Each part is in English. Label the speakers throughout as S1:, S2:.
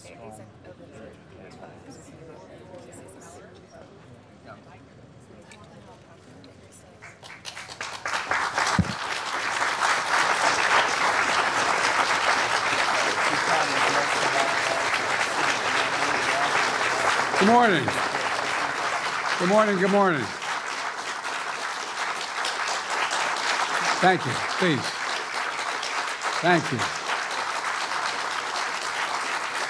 S1: Good morning. Good morning. Good morning. Thank you. Please. Thank you.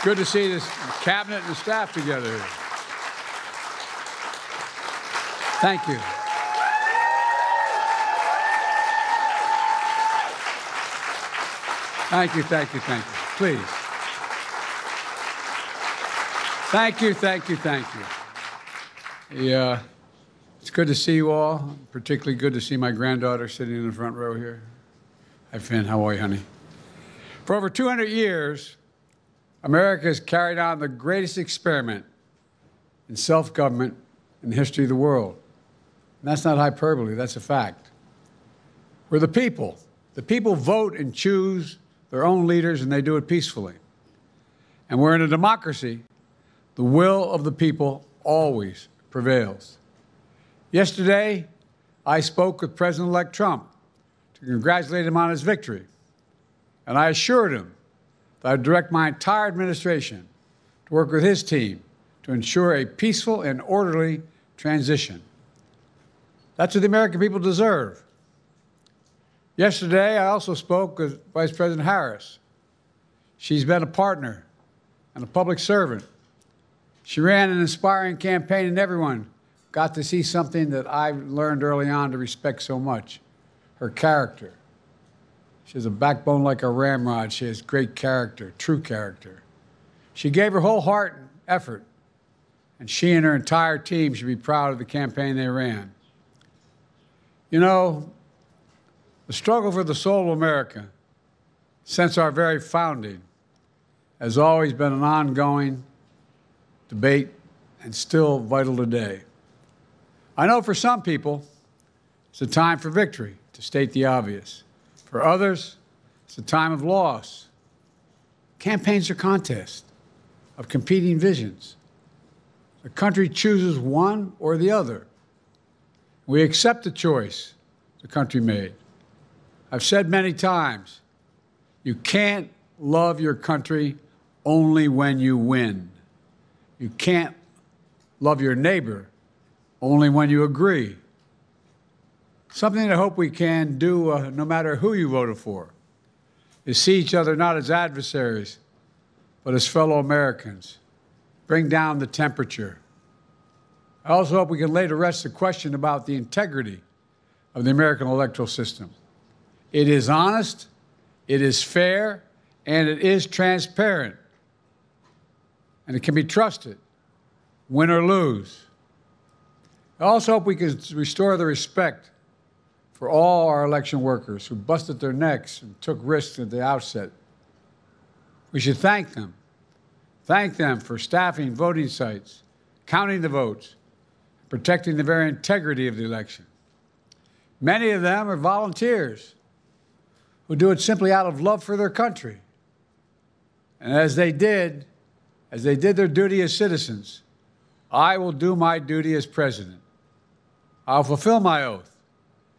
S1: Good to see this cabinet and the staff together here. Thank you. Thank you, thank you, thank you. Please. Thank you, thank you, thank you. It's good to see you all. Particularly good to see my granddaughter sitting in the front row here. Hi, Finn. How are you, honey? For over 200 years, America has carried on the greatest experiment in self-government in the history of the world. And that's not hyperbole, that's a fact. We're the people. The people vote and choose their own leaders, and they do it peacefully. And we're in a democracy. The will of the people always prevails. Yesterday, I spoke with President-elect Trump to congratulate him on his victory. And I assured him that I'd direct my entire administration to work with his team to ensure a peaceful and orderly transition. That's what the American people deserve. Yesterday, I also spoke with Vice President Harris. She's been a partner and a public servant. She ran an inspiring campaign, and everyone got to see something that I learned early on to respect so much, her character. She has a backbone like a ramrod. She has great character, true character. She gave her whole heart and effort, and she and her entire team should be proud of the campaign they ran. You know, the struggle for the soul of America, since our very founding, has always been an ongoing debate and still vital today. I know for some people, it's a time for victory, to state the obvious. For others, it's a time of loss. Campaigns are contests of competing visions. The country chooses one or the other. We accept the choice the country made. I've said many times, you can't love your country only when you win. You can't love your neighbor only when you agree. Something I hope we can do, no matter who you voted for, is see each other not as adversaries, but as fellow Americans. Bring down the temperature. I also hope we can lay to rest the question about the integrity of the American electoral system. It is honest, it is fair, and it is transparent. And it can be trusted, win or lose. I also hope we can restore the respect for all our election workers who busted their necks and took risks at the outset. We should thank them. Thank them for staffing voting sites, counting the votes, protecting the very integrity of the election. Many of them are volunteers who do it simply out of love for their country. And as they did their duty as citizens, I will do my duty as president. I'll fulfill my oath,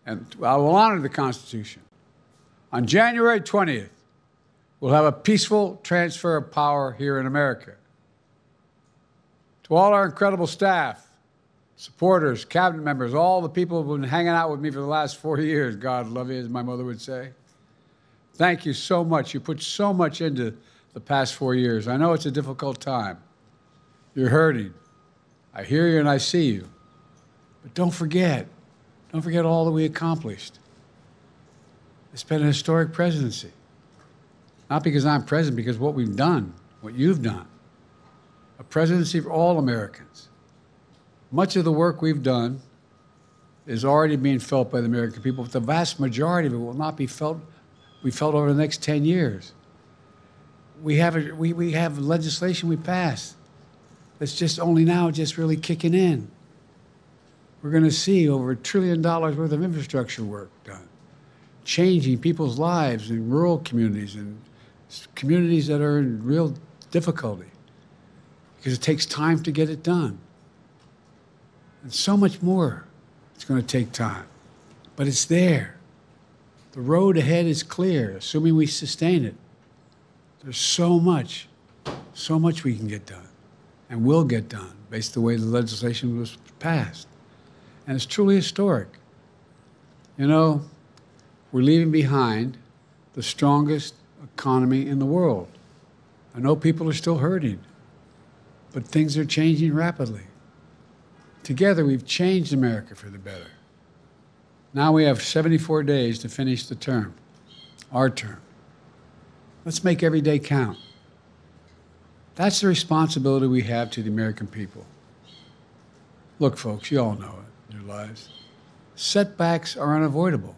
S1: and I will honor the Constitution. On January 20th, we'll have a peaceful transfer of power here in America. To all our incredible staff, supporters, cabinet members, all the people who've been hanging out with me for the last 4 years, God love you, as my mother would say. Thank you so much. You put so much into the past 4 years. I know it's a difficult time. You're hurting. I hear you and I see you. But don't forget all that we accomplished. It's been a historic presidency. Not because I'm president, because what we've done, what you've done. A presidency for all Americans. Much of the work we've done is already being felt by the American people, but the vast majority of it will not be felt over the next 10 years. We have legislation we passed that's just only now just really kicking in. We're going to see over $1 trillion worth of infrastructure work done, changing people's lives in rural communities and communities that are in real difficulty. because it takes time to get it done. And so much more it's going to take time. But it's there. The road ahead is clear, assuming we sustain it. There's so much we can get done and will get done based on the way the legislation was passed. And it's truly historic. You know, we're leaving behind the strongest economy in the world. I know people are still hurting, but things are changing rapidly. Together, we've changed America for the better. Now we have 74 days to finish the term, our term. Let's make every day count. That's the responsibility we have to the American people. Look, folks, you all know it in your lives. Setbacks are unavoidable,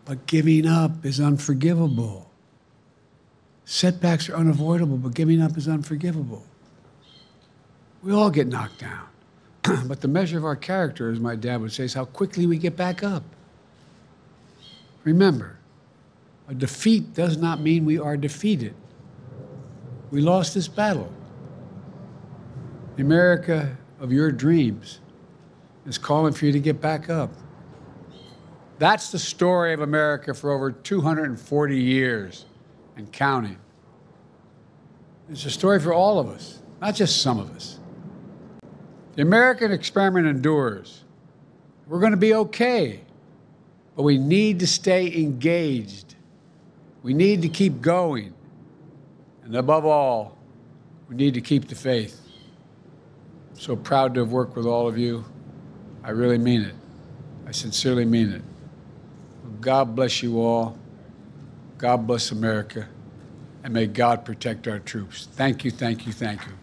S1: but giving up is unforgivable. Setbacks are unavoidable, but giving up is unforgivable. We all get knocked down. But the measure of our character, as my dad would say, is how quickly we get back up. Remember, a defeat does not mean we are defeated. We lost this battle. The America of your dreams is calling for you to get back up. That's the story of America for over 240 years and counting. It's a story for all of us, not just some of us. The American experiment endures. We're going to be okay, but we need to stay engaged. We need to keep going. And above all, we need to keep the faith. I'm so proud to have worked with all of you. I really mean it. I sincerely mean it. God bless you all. God bless America. And may God protect our troops. Thank you, thank you, thank you.